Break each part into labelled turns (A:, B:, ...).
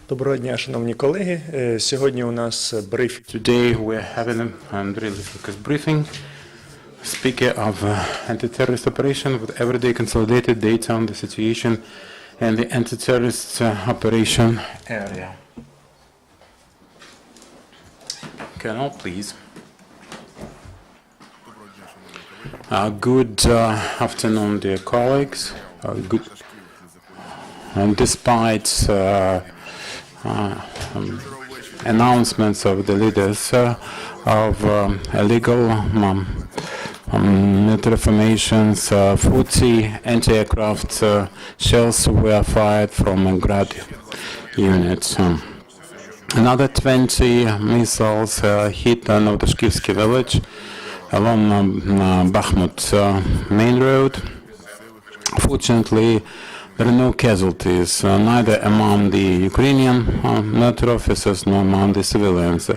A: Доброго дня, шановні колеги. Сьогодні у нас брифінг.
B: Today we're having Andriy briefing, speaker of anti-terrorist operation with everyday consolidated data on the situation in the anti-terrorist operation area. Colonel, please. Good afternoon, dear colleagues. Despite announcements of the leaders of illegal military formations, 40 anti-aircraft shells were fired from a Grad unit. Another 20 missiles hit Novotashkivsky village along Bakhmut main road. Fortunately, there are no casualties, neither among the Ukrainian military officers nor among the civilians.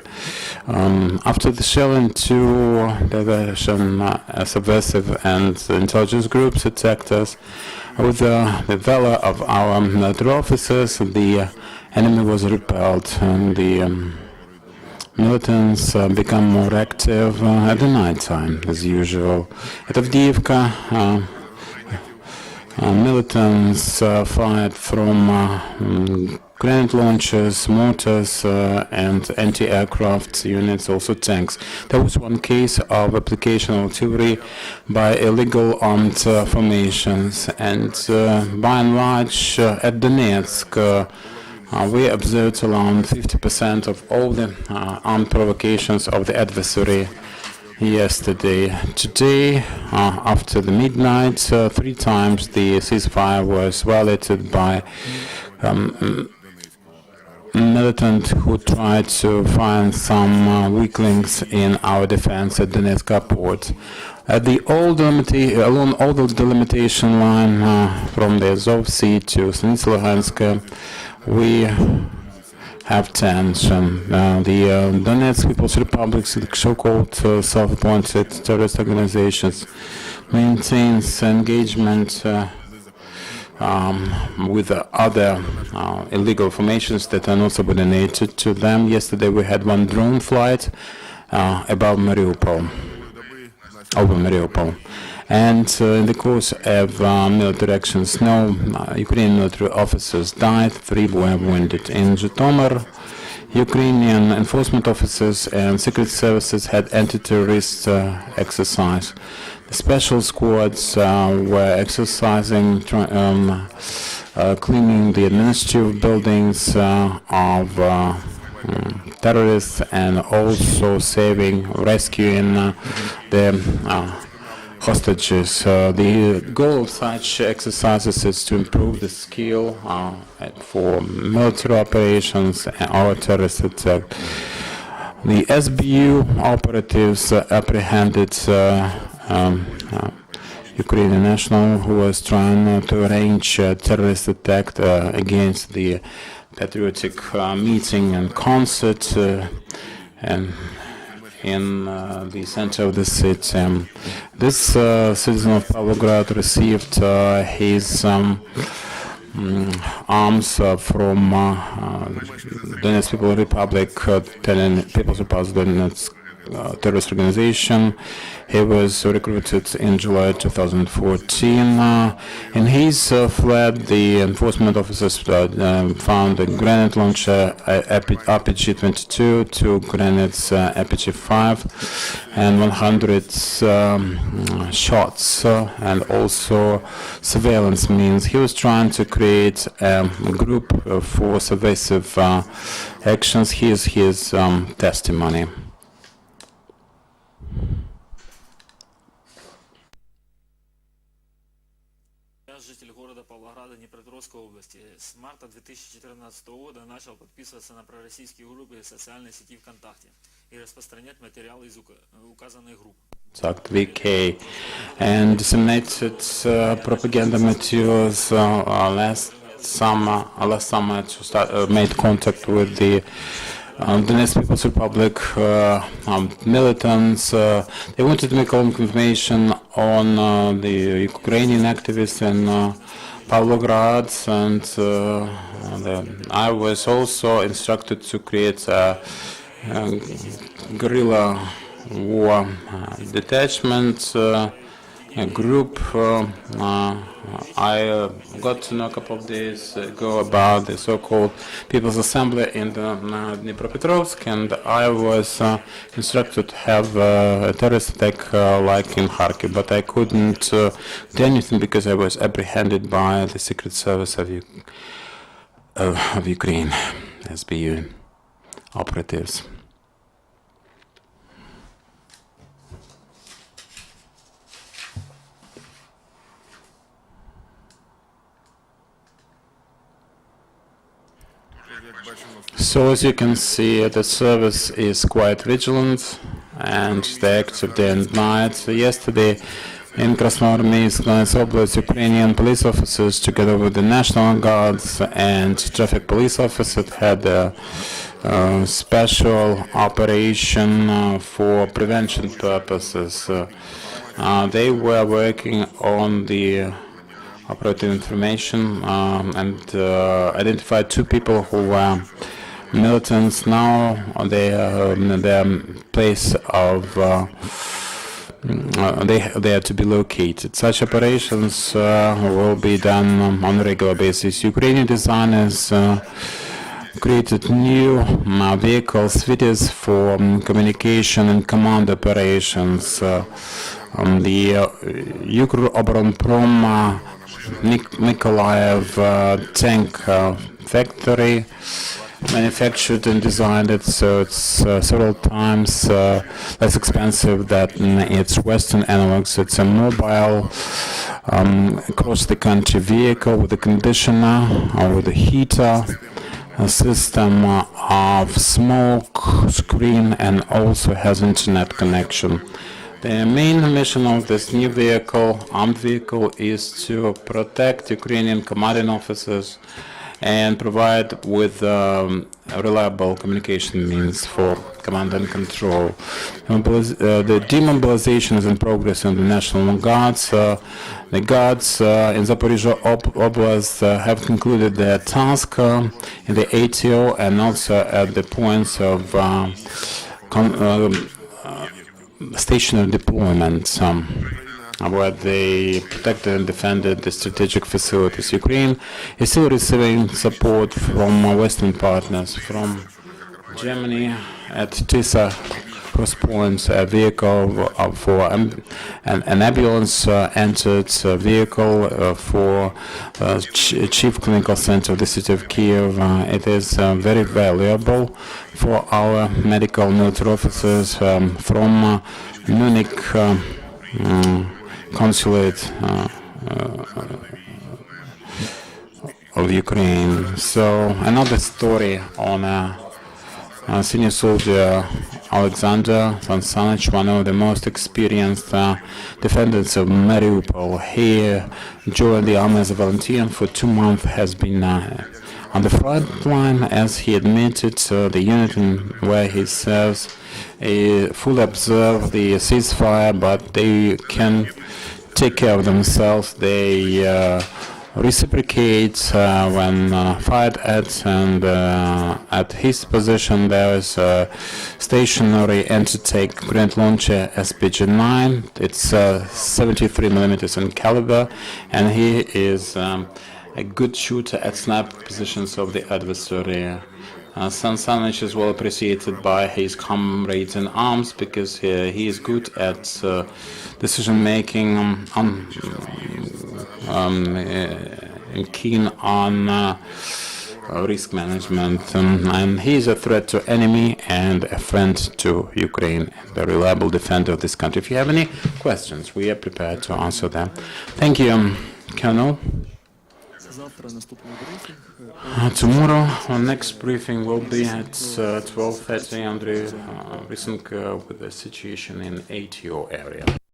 B: After the shelling, two diversion subversive and intelligence groups attacked us. With the valor of our military officers, the enemy was repelled, and the militants become more active at the night time, as usual. At Avdiivka, militants fired from grenade launchers, mortars, and anti-aircraft units, also tanks. There was one case of application of artillery by illegal armed formations, and by and large at Donetsk, we observed around 50% of all the armed provocations of the adversary yesterday. Today, after the midnight, 3 times the ceasefire was violated by militant who tried to find some weaklings in our defense at Donetsk port. At the along all the delimitation line from the Azov Sea to Stanitsa-Luhansk, we have tension. The Donetsk People's Republic, so-called self-appointed terrorist organizations, maintains engagement with other illegal formations that are not subordinated to them. Yesterday we had one drone flight above Mariupol, over Mariupol. And in the course of military actions, no Ukrainian military officers died, 3 were wounded. In Zhytomyr, Ukrainian enforcement officers and secret services had anti-terrorist exercise. The special squads were exercising, cleaning the administrative buildings of terrorists, and also rescuing the hostages. The goal of such exercises is to improve the skill for military operations or terrorist attack. The SBU operatives apprehended Ukrainian national who was trying to arrange a terrorist attack against the patriotic meeting and concert and in the center of the city. This citizen of Pavlograd received his arms from Donetsk People's Republic, People's Republic Donetsk terrorist organization. He was recruited in July 2014. In his flat, the enforcement officers found a grenade launcher RPG-22, 2 grenades RPG-5, and 100 shots, and also surveillance means. He was trying to create a group for subversive actions. Here's his testimony.
C: Житель города Павлограда Днепропетровской области. С марта 2014 года начал подписываться на пророссийские группы в социальной сети ВКонтакте и распространять материалы из указанных групп.
B: VK and disseminated propaganda materials last summer made contact with the Donetsk People's Republic militants. They wanted to make all information on the Ukrainian activists in Pavlograd, and I was also instructed to create a guerrilla war detachment a group. I got to know a couple of days ago about the so-called People's Assembly in the Dnipropetrovsk, and I was instructed to have a terrorist attack like in Kharkiv, but I couldn't do anything because I was apprehended by the Secret Service of Ukraine, SBU operatives. So as you can see, the service is quite vigilant and they're active day and night. So yesterday in Krasnoarmeysk, Oblast, Ukrainian police officers together with the National Guards and traffic police officers had a special operation for prevention purposes. They were working on the operative information and identified two people who were militants. Now their place of they are to be located. Such operations will be done on a regular basis. Ukrainian designers created new vehicles, videos for communication and command operations. The Ukroobоронпром Nikolaev tank factory manufactured and designed it, so it's several times less expensive than its Western analogs. It's a mobile across-the-country vehicle with a conditioner, with a heater, a system of smoke screen, and also has internet connection. The main mission of this new vehicle, armed vehicle, is to protect Ukrainian commanding officers and provide with reliable communication means for command and control. The demobilization is in progress in the National Guards. The Guards in Zaporizhzhia Oblast have concluded their task in the ATO and also at the points of stationary deployment, where they protected and defended the strategic facilities. Ukraine is still receiving support from Western partners, from Germany at Tisa cross points. A vehicle for an ambulance entered a vehicle for Chief Clinical Center of the city of Kiev. It is very valuable for our medical military officers from Munich consulate of Ukraine. So another story on a senior soldier, Alexander Sansanich, one of the most experienced defenders of Mariupol. He joined the army as a volunteer and for 2 months has been on the front line. As he admitted, the unit where he serves fully observe the ceasefire, but they can take care of themselves. They reciprocate when fired at, and at his position there is a stationary anti-tank grenade launcher SPG-9. It's 73 millimeters in caliber, and he is a good shooter at sniper positions of the adversary. Sansanich is well appreciated by his comrades in arms because he is good at decision making and keen on risk management, and he is a threat to enemy and a friend to Ukraine, the reliable defender of this country. If you have any questions, we are prepared to answer them. Thank you, Colonel. Tomorrow, our next briefing will be at 12:30. Andriy Lysenko with the situation in ATO area.